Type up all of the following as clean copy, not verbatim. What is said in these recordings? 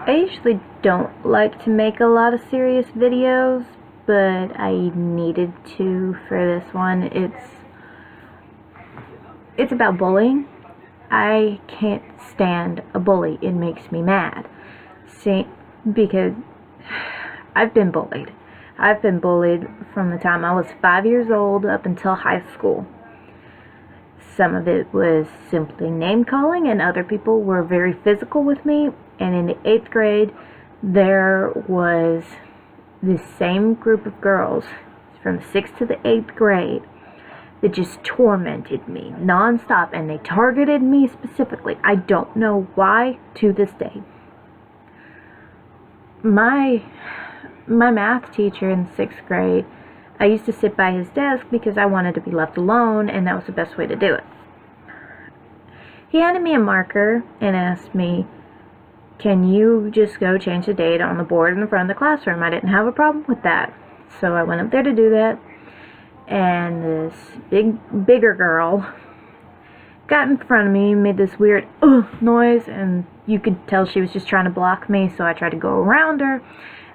I usually don't like to make a lot of serious videos, but I needed to for this one. It's about bullying. I can't stand a bully. It makes me mad. See, because I've been bullied. I've been bullied from the time I was 5 years old up until high school. Some of it was simply name calling, and other people were very physical with me. And in the 8th grade, there was this same group of girls from 6th to the 8th grade that just tormented me nonstop, and they targeted me specifically. I don't know why to this day. My math teacher in 6th grade, I used to sit by his desk because I wanted to be left alone, and that was the best way to do it. He handed me a marker and asked me, "Can you just go change the date on the board in the front of the classroom?" I didn't have a problem with that. So I went up there to do that, and this bigger girl got in front of me, made this weird noise, and you could tell she was just trying to block me. So I tried to go around her,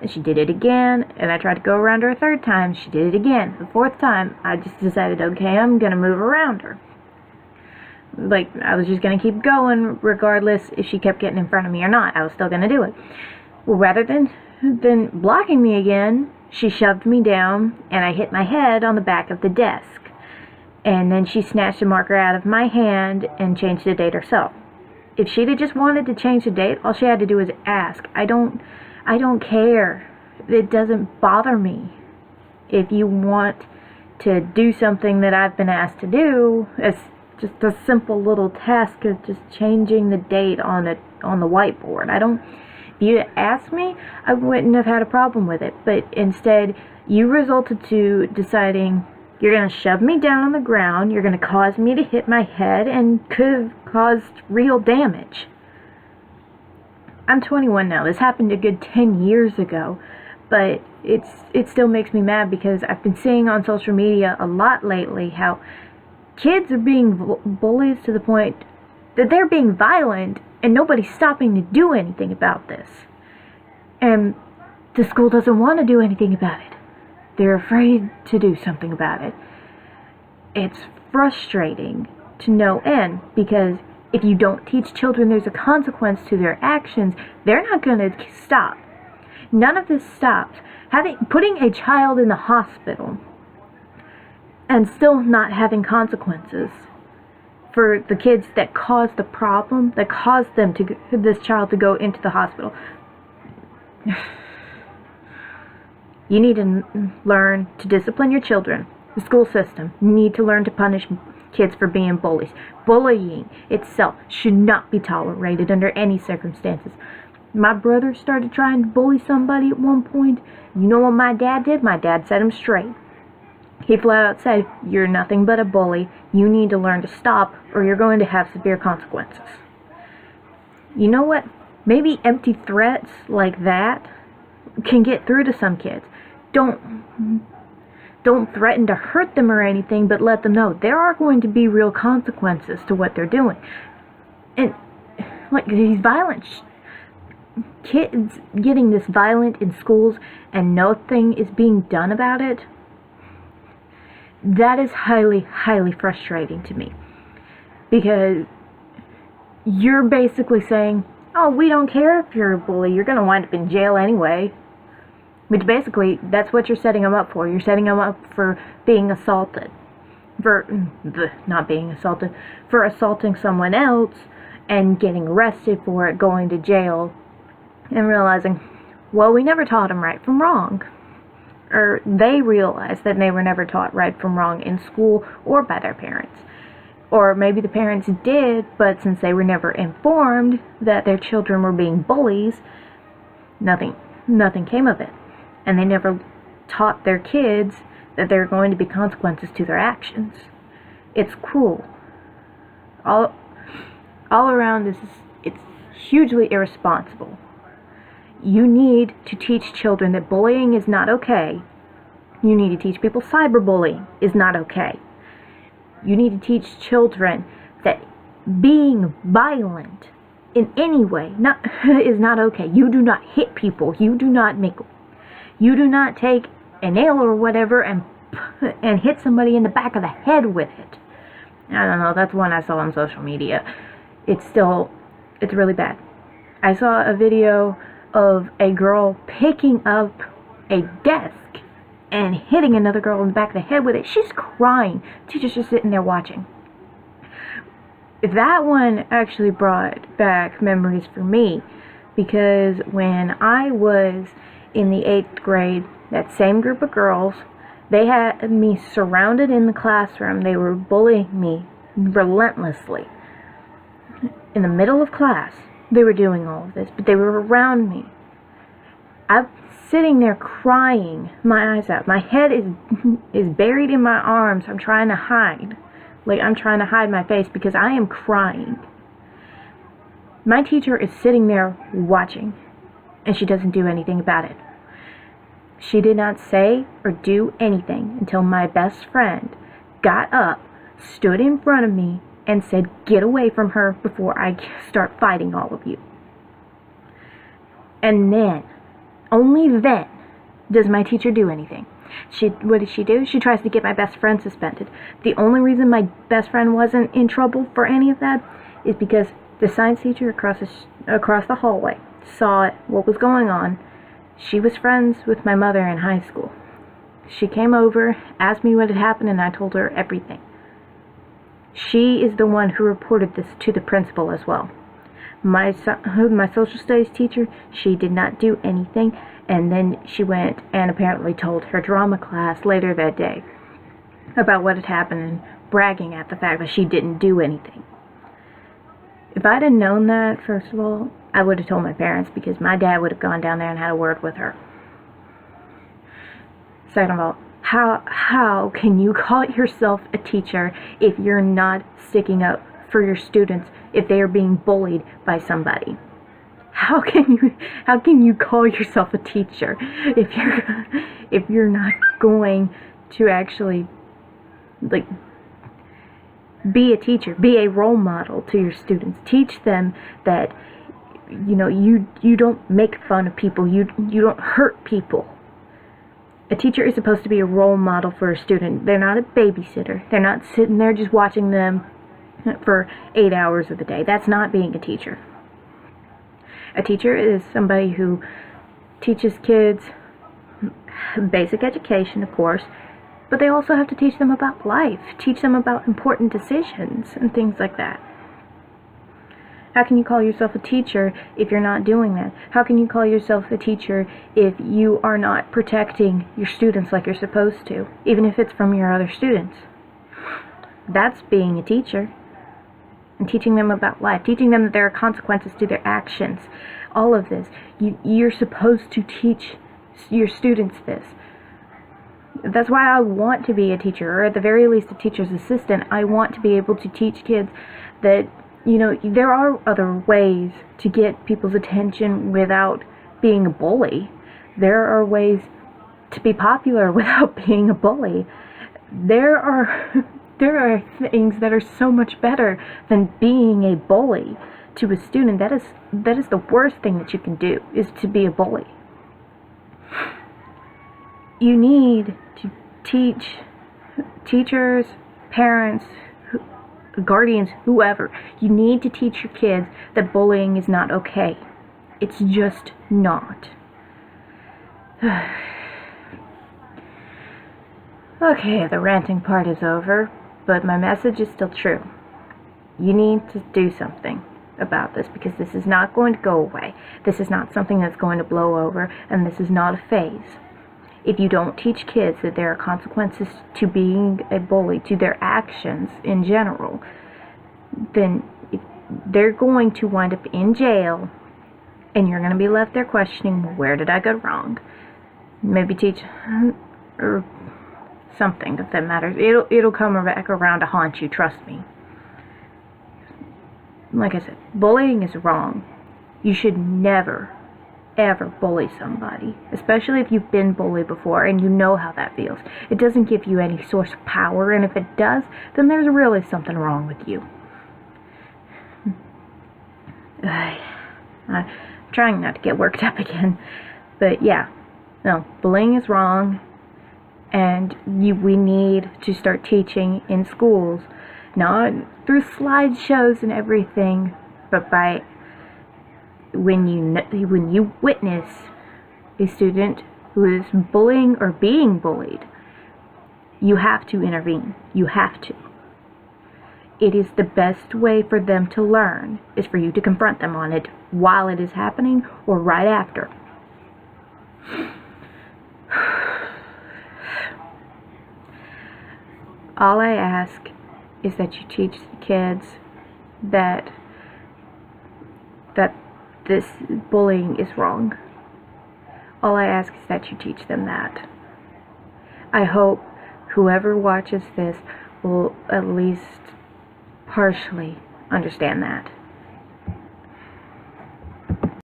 and she did it again, and I tried to go around her a third time. She did it again. The fourth time, I just decided, okay, I'm gonna move around her. Like, I was just gonna keep going regardless if she kept getting in front of me or not. I was still gonna do it. Well, rather than blocking me again, she shoved me down, and I hit my head on the back of the desk. And then she snatched the marker out of my hand and changed the date herself. If she'd have just wanted to change the date, all she had to do was ask. I don't care. It doesn't bother me. If you want to do something that I've been asked to do, it's just a simple little task of just changing the date on the whiteboard. If you asked me, I wouldn't have had a problem with it. But instead, you resulted to deciding you're going to shove me down on the ground, you're going to cause me to hit my head, and could have caused real damage. I'm 21 now. This happened a good 10 years ago. But it still makes me mad because I've been seeing on social media a lot lately how kids are being bullies to the point that they're being violent, and nobody's stopping to do anything about this. And the school doesn't want to do anything about it. They're afraid to do something about it. It's frustrating to no end, because if you don't teach children there's a consequence to their actions, they're not going to stop. None of this stops. Putting a child in the hospital and still not having consequences for the kids that caused the problem, that caused this child to go into the hospital. You need to learn to discipline your children. The school system, you need to learn to punish kids for being bullies. Bullying itself should not be tolerated under any circumstances. My brother started trying to bully somebody at one point. You know what my dad did? My dad set him straight. He flat out said, "You're nothing but a bully. You need to learn to stop, or you're going to have severe consequences." You know what? Maybe empty threats like that can get through to some kids. Don't threaten to hurt them or anything, but let them know there are going to be real consequences to what they're doing. And like these kids getting this violent in schools and nothing is being done about it, that is highly, highly frustrating to me. Because you're basically saying, oh, we don't care if you're a bully, you're going to wind up in jail anyway. Which basically, that's what you're setting them up for. You're setting them up for being assaulted. Not being assaulted. For assaulting someone else and getting arrested for it, going to jail, and realizing, well, we never taught them right from wrong. Or they realized that they were never taught right from wrong in school or by their parents. Or maybe the parents did, but since they were never informed that their children were being bullies, nothing came of it. And they never taught their kids that there are going to be consequences to their actions. It's cruel. All around, it's hugely irresponsible. You need to teach children that bullying is not okay. You need to teach people cyberbullying is not okay. You need to teach children that being violent in any way is not okay. You do not hit people. You do not take a nail or whatever and hit somebody in the back of the head with it. I don't know, that's one I saw on social media. It's really bad. I saw a video of a girl picking up a desk and hitting another girl in the back of the head with it. She's crying. Teacher's just sitting there watching. That one actually brought back memories for me, because when I was in the 8th grade, that same group of girls, they had me surrounded in the classroom. They were bullying me relentlessly. In the middle of class, they were doing all of this, but they were around me. I'm sitting there crying my eyes out. My head is buried in my arms. I'm trying to hide. I'm trying to hide my face because I am crying. My teacher is sitting there watching, and she doesn't do anything about it. She did not say or do anything until my best friend got up, stood in front of me, and said, "Get away from her before I start fighting all of you." And then, only then, does my teacher do anything. What did she do? She tries to get my best friend suspended. The only reason my best friend wasn't in trouble for any of that is because the science teacher across the hallway saw what was going on. She was friends with my mother in high school. She came over, asked me what had happened, and I told her everything. She is the one who reported this to the principal as well. My social studies teacher, she did not do anything, and then she went and apparently told her drama class later that day about what had happened and bragging at the fact that she didn't do anything. If I'd have known that, first of all, I would have told my parents, because my dad would have gone down there and had a word with her. Second of all, how can you call yourself a teacher if you're not sticking up for your students if they are being bullied by somebody? How can you call yourself a teacher if you're not going to actually be a teacher, be a role model to your students? Teach them that you don't make fun of people, you don't hurt people. A teacher is supposed to be a role model for a student. They're not a babysitter. They're not sitting there just watching them for 8 hours of the day. That's not being a teacher. A teacher is somebody who teaches kids basic education, of course, but they also have to teach them about life, teach them about important decisions and things like that. How can you call yourself a teacher if you're not doing that? How can you call yourself a teacher if you are not protecting your students like you're supposed to, even if it's from your other students? That's being a teacher. And teaching them about life, teaching them that there are consequences to their actions. All of this. You're supposed to teach your students this. That's why I want to be a teacher, or at the very least a teacher's assistant. I want to be able to teach kids that there are other ways to get people's attention without being a bully. There are ways to be popular without being a bully. There are things that are so much better than being a bully to a student. That is the worst thing that you can do, is to be a bully. You need to teach teachers, parents, guardians, whoever. You need to teach your kids that bullying is not okay. It's just not. Okay, the ranting part is over, but my message is still true. You need to do something about this, because this is not going to go away. This is not something that's going to blow over, and this is not a phase. If you don't teach kids that there are consequences to being a bully, to their actions in general, then they're going to wind up in jail, and you're going to be left there questioning, where did I go wrong? Maybe teach or something, if that matters. It'll come back around to haunt you, trust me. Like I said, bullying is wrong. You should never, ever bully somebody, especially if you've been bullied before and you know how that feels. It doesn't give you any source of power, and if it does, then there's really something wrong with you. I'm trying not to get worked up again. But yeah, no, bullying is wrong, and we need to start teaching in schools, not through slideshows and everything, but by when you witness a student who is bullying or being bullied, you have to intervene. You have to. It is the best way for them to learn, is for you to confront them on it while it is happening or right after. All I ask is that you teach the kids that this bullying is wrong. All I ask is that you teach them that. I hope whoever watches this will at least partially understand that.